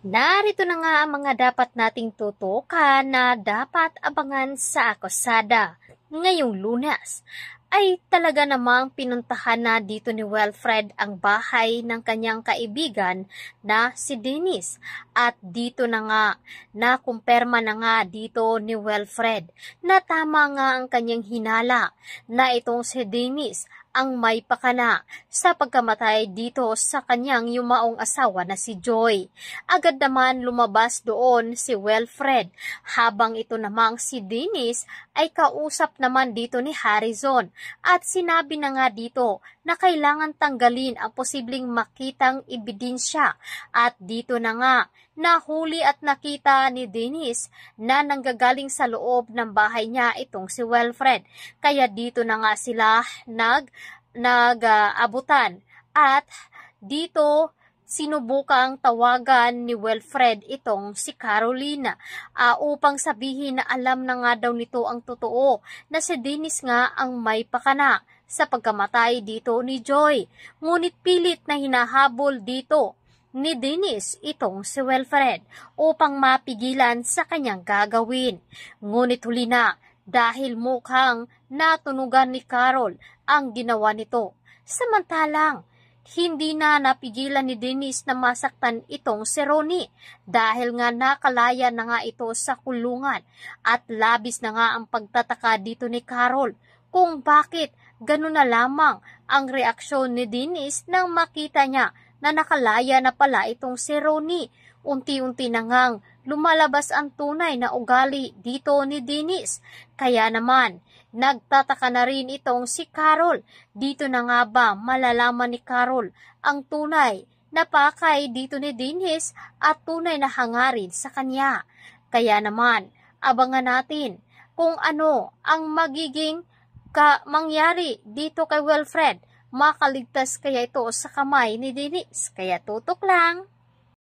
Narito na nga ang mga dapat nating tutukan na dapat abangan sa akusada. Ngayong Lunes ay talaga namang pinuntahan na dito ni Wilfred ang bahay ng kanyang kaibigan na si Dennis. At dito na nga, nakumpirma na nga dito ni Wilfred na tama nga ang kanyang hinala na itong si Dennis ang may pakana sa pagkamatay dito sa kanyang yumaong asawa na si Joy. Agad naman lumabas doon si Wilfred habang ito namang si Dennis ay kausap naman dito ni Harrison at sinabi na nga dito na kailangan tanggalin ang posibleng makitang ebidensya at dito na nga nahuli at nakita ni Dennis na nanggagaling sa loob ng bahay niya itong si Wilfred. Kaya dito na nga sila nag-abutan at dito sinubukang tawagan ni Wilfred itong si Carolina upang sabihin na alam na nga daw nito ang totoo na si Dennis nga ang may pakana sa pagkamatay dito ni Joy. Ngunit pilit na hinahabol dito ni Dennis itong si Wilfred upang mapigilan sa kanyang gagawin. Ngunit huli na dahil mukhang natunugan ni Carol ang ginawa nito. Samantalang hindi na napigilan ni Dennis na masaktan itong si Ronnie dahil nga nakalaya na nga ito sa kulungan at labis na nga ang pagtataka dito ni Carol kung bakit ganun na lamang ang reaksyon ni Dennis nang makita niya na nakalaya na pala itong si Ronnie. Unti-unti na ngang lumalabas ang tunay na ugali dito ni Dennis. Kaya naman, nagtataka na rin itong si Carol. Dito na nga ba malalaman ni Carol ang tunay na pakay dito ni Dennis at tunay na hangarin sa kanya. Kaya naman, abangan natin kung ano ang magiging mangyari dito kay Wilfred. Makaligtas kaya ito sa kamay ni Dennis? Kaya tutok lang!